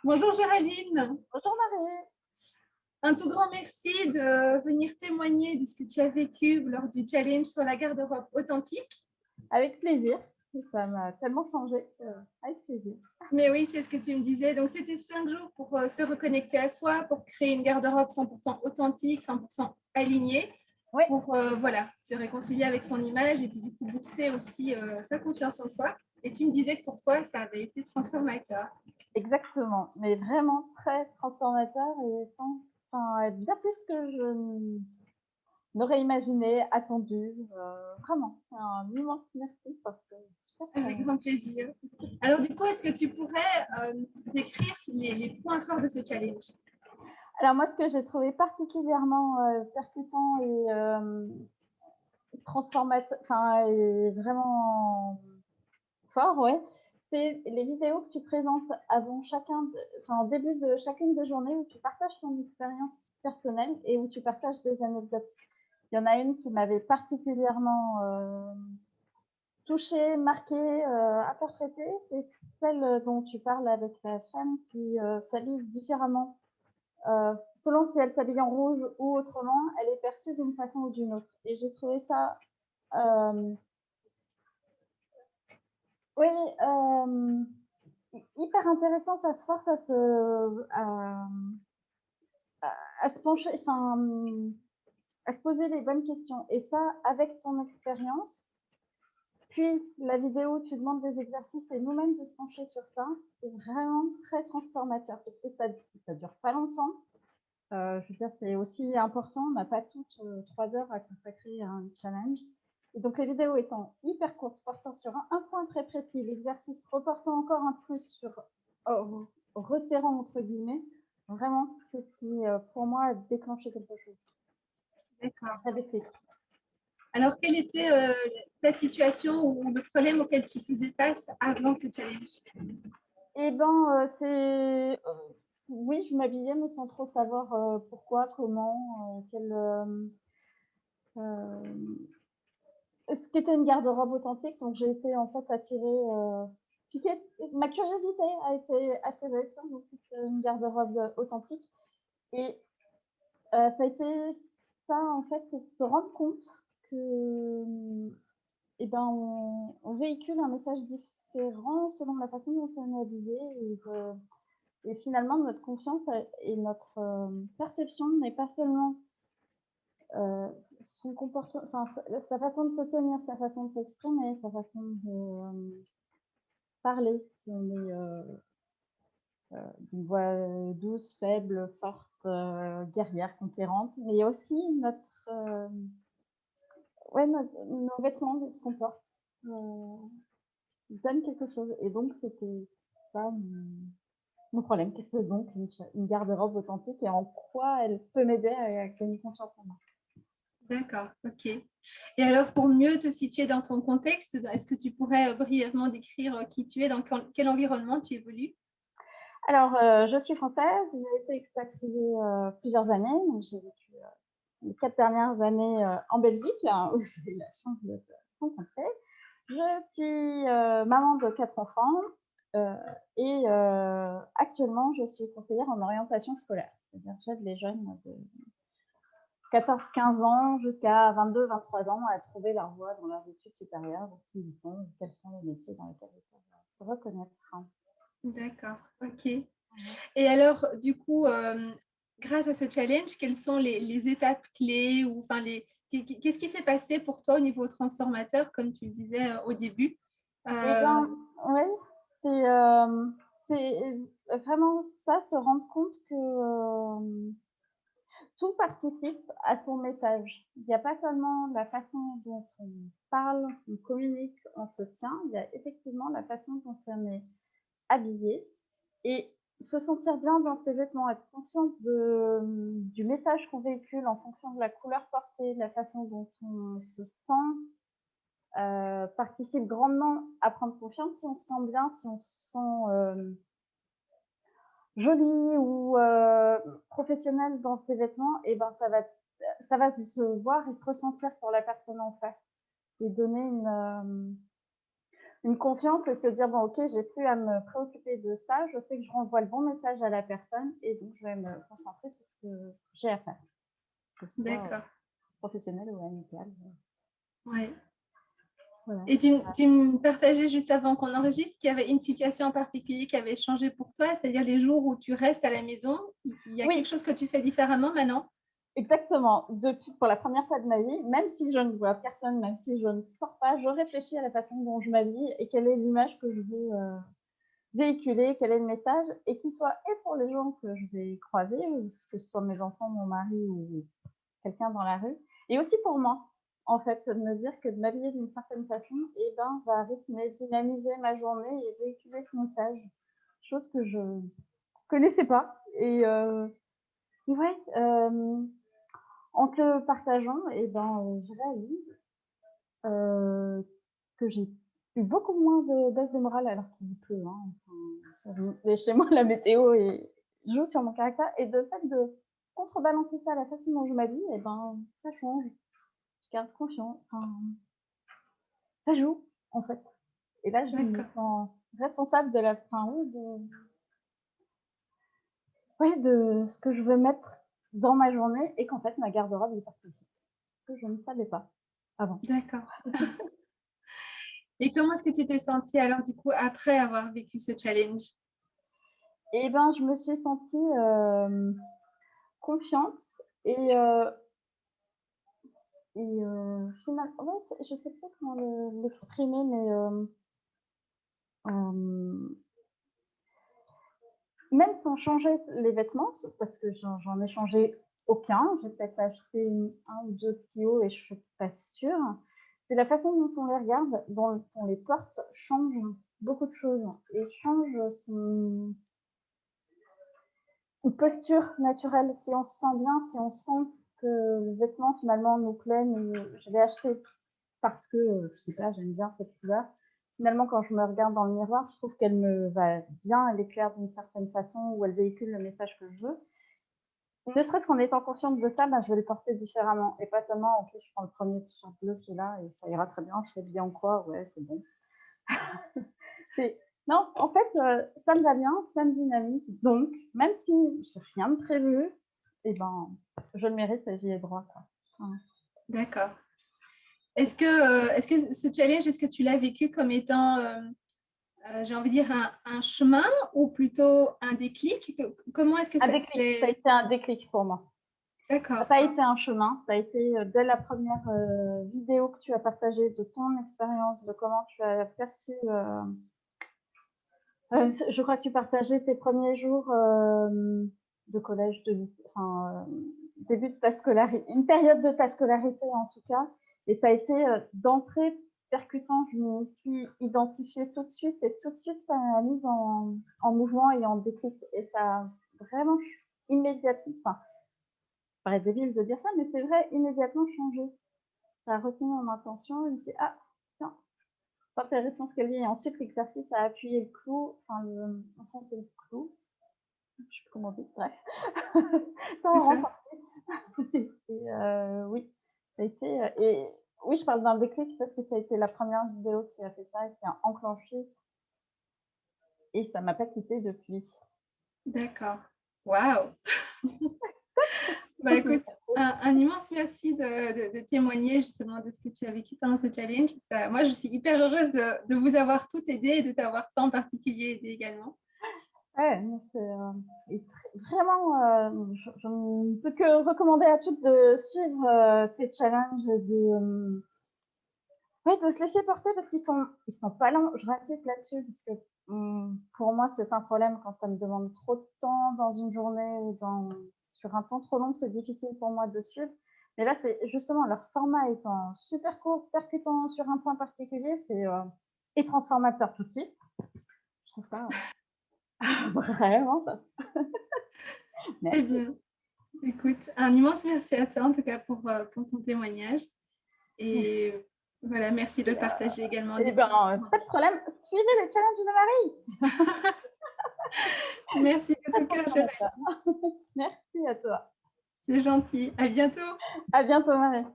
Bonjour Géraldine, Bonjour Marie. un tout grand merci de venir témoigner de ce que tu as vécu lors du challenge sur la garde-robe authentique. Avec plaisir. Ça m'a tellement changé. Avec plaisir. Mais oui, c'est ce que tu me disais. Donc, c'était 5 jours pour se reconnecter à soi, pour créer une garde-robe 100% authentique, 100% alignée, Oui, pour voilà, se réconcilier avec son image et puis du coup booster aussi sa confiance en soi. Et tu me disais que pour toi, ça avait été transformateur. exactement. Mais vraiment très transformateur et bien plus que je n'aurais imaginé, attendu. Vraiment, un immense merci parce que super Avec grand plaisir. Alors, du coup, est-ce que tu pourrais décrire les points forts de ce challenge? Alors moi, ce que j'ai trouvé particulièrement percutant et transformateur, et vraiment fort, ouais. C'est les vidéos que tu présentes avant au début de chacune des journées où tu partages ton expérience personnelle et où tu partages des anecdotes. Il y en a une qui m'avait particulièrement touchée, marquée, interprétée. C'est celle dont tu parles avec la femme qui s'habille différemment. Selon si elle s'habille en rouge ou autrement, elle est perçue d'une façon ou d'une autre. Et j'ai trouvé ça euh, oui, hyper intéressant, ça se force à se pencher, à se poser les bonnes questions. Et ça, avec ton expérience, puis la vidéo où tu demandes des exercices et nous-mêmes de se pencher sur ça, c'est vraiment très transformateur parce que ça dure pas longtemps. Je veux dire, c'est aussi important, on n'a pas toutes 3 heures à consacrer à un challenge. Et donc, les vidéos étant hyper courtes, portant sur un point très précis, l'exercice reportant encore un plus sur resserrant entre guillemets, vraiment, c'est ce qui, pour moi, a déclenché quelque chose. D'accord. Ça déclic. Alors, quelle était ta situation ou le problème auquel tu faisais face avant ce challenge? Et ben, oui, je m'habillais, mais sans trop savoir pourquoi, comment, ce qu'était une garde-robe authentique. Donc, j'ai été en fait attirée, piquée. Ma curiosité a été attirée sur une garde-robe authentique. Et ça a été ça, en fait, c'est de se rendre compte que, eh ben, on véhicule un message différent selon la façon dont on est habillé. Et finalement, notre confiance et notre perception n'est pas seulement son comportement, sa façon de se tenir, sa façon de s'exprimer, sa façon de parler. Si on est d'une voix douce, faible, forte, guerrière, conquérante, mais aussi nos vêtements, ce qu'on porte, donnent quelque chose. Et donc, c'était ça mon problème. Qu'est-ce que donc une garde-robe authentique et en quoi elle peut m'aider à gagner confiance en moi? D'accord, ok. Et alors, pour mieux te situer dans ton contexte, est-ce que tu pourrais brièvement décrire qui tu es, dans quel environnement tu évolues? Alors, je suis française, j'ai été expatriée plusieurs années. Donc j'ai vécu les 4 dernières années en Belgique, hein, où j'ai eu la chance de te rencontrer. Je suis maman de 4 enfants euh, et actuellement, je suis conseillère en orientation scolaire. C'est-à-dire que j'aide les jeunes de 14-15 ans jusqu'à 22-23 ans à trouver leur voie dans leurs études supérieures, qui ils sont, quels sont les métiers dans lesquels ils peuvent se reconnaître. D'accord, ok. Et alors, du coup, grâce à ce challenge, quelles sont les étapes clés ou enfin qu'est-ce qui s'est passé pour toi au niveau transformateur, comme tu le disais au début? Eh Euh, ben, oui, c'est vraiment ça, se rendre compte que tout participe à son message. Il n'y a pas seulement la façon dont on parle, on communique, on se tient, il y a effectivement la façon dont on est habillé et se sentir bien dans ses vêtements, être conscient du message qu'on véhicule en fonction de la couleur portée, de la façon dont on se sent, participe grandement à prendre confiance. Si on se sent bien, si on se sent joli ou professionnel dans ses vêtements, et ben ça va se voir et se ressentir pour la personne en face et donner une confiance et se dire, bon, ok, j'ai plus à me préoccuper de ça, je sais que je renvoie le bon message à la personne et donc je vais me concentrer sur ce que j'ai à faire, que ce soit D'accord. professionnel ou amical. Ouais. Voilà. Et tu me partageais juste avant qu'on enregistre qu'il y avait une situation en particulier qui avait changé pour toi, c'est-à-dire les jours où tu restes à la maison, il y a quelque Oui, chose que tu fais différemment maintenant? exactement. Depuis, pour la première fois de ma vie, même si je ne vois personne, même si je ne sors pas, je réfléchis à la façon dont je m'habille et quelle est l'image que je veux véhiculer, quel est le message, et qu'il soit et pour les gens que je vais croiser, que ce soit mes enfants, mon mari ou quelqu'un dans la rue, et aussi pour moi, en fait, de me dire que de m'habiller d'une certaine façon, eh ben, va rythmer, dynamiser ma journée et véhiculer ce message, chose que je connaissais pas. Et ouais, en te le partageant, eh ben, je réalise que j'ai eu beaucoup moins de baisse de morale alors qu'il pleut, hein. Enfin, et chez moi, la météo joue sur mon caractère et le fait de contrebalancer ça à la façon dont je m'habille, eh ben, ça change. Je garde confiance, enfin, ça joue, en fait. Et là, je me D'accord, sens responsable de la fin, oui, ouais, de ce que je veux mettre dans ma journée et qu'en fait, ma garde-robe est partie. Que je ne savais pas avant. d'accord. Et comment est-ce que tu t'es sentie alors du coup après avoir vécu ce challenge? Et ben, je me suis sentie confiante et ouais, je sais pas comment l'exprimer, mais hem, même sans changer les vêtements, parce que j'en ai changé aucun, j'ai peut-être acheté 1 ou 2 petits hauts et je suis pas sûre. C'est la façon dont on les regarde, dont on les porte, change beaucoup de choses et change son une posture naturelle. Si on se sent bien, si on sent que le vêtement finalement nous plaît, je l'ai acheté parce que, je sais pas, j'aime bien cette couleur. Finalement, quand je me regarde dans le miroir, je trouve qu'elle me va bien, elle est claire d'une certaine façon ou elle véhicule le message que je veux. Ne serait-ce qu'en étant consciente de ça, ben, je vais le porter différemment et pas seulement: «OK, je prends le premier t-shirt bleu qui est là et ça ira très bien, je suis habillée en quoi? Ouais, c'est bon». C'est non, en fait, ça me va bien, ça me dynamise, donc même si j'ai rien de prévu, et ben, je le mérite et j'y ai droit, quoi. Voilà. D'accord. Est-ce que ce challenge, est-ce que tu l'as vécu comme étant, j'ai envie de dire, un chemin ou plutôt un déclic? Comment est-ce que Un ça déclic, ça a s'est... été un déclic pour moi. Ça n'a D'accord, pas été un chemin, ça a été, dès la première, vidéo que tu as partagée de ton expérience, de comment tu as perçu, je crois que tu partageais tes premiers jours, de collège, de lycée, enfin, début de ta scolarité, une période de ta scolarité en tout cas, et ça a été, d'entrée percutant. Je me suis identifiée tout de suite et tout de suite ça m'a mise en mouvement et en déclic et ça a vraiment immédiatement, enfin, ça paraît débile de dire ça, mais c'est vrai, immédiatement changé. Ça a retenu mon attention et je me suis dit: «Ah tiens, c'est intéressant ce qu'elle dit», et ensuite l'exercice a appuyé le clou, enfin enfoncé le clou, je sais plus comment on dit, bref. Ça c'est en ça. renforce. Et oui, ça a été, et oui, je parle d'un déclic parce que ça a été la première vidéo qui a fait ça et qui a enclenché et ça m'a pas quittée depuis. D'accord. Waouh! Bah écoute, un immense merci de témoigner justement de ce que tu as vécu pendant ce challenge. Ça, moi, je suis hyper heureuse de vous avoir toutes aidé et de t'avoir toi en particulier aidé également. Ouais, non, c'est, et vraiment, je ne peux que recommander à toutes de suivre, tes challenges et ouais, de se laisser porter parce qu'ils sont pas longs. Je insiste là-dessus parce que, pour moi, c'est un problème quand ça me demande trop de temps dans une journée ou sur un temps trop long, c'est difficile pour moi de suivre. Mais là, c'est justement leur format étant super court, percutant sur un point particulier, et transformateur tout de suite. Je trouve ça vraiment top. Eh Merci. bien, écoute, un immense merci à toi en tout cas pour ton témoignage. Et voilà, merci de Et le partager également et du coup. ben, pas de problème, suivez les challenges de Marie. Merci de Très tout cœur, Jérémy. transformateur. Merci à toi. C'est gentil. À bientôt. À bientôt Marie.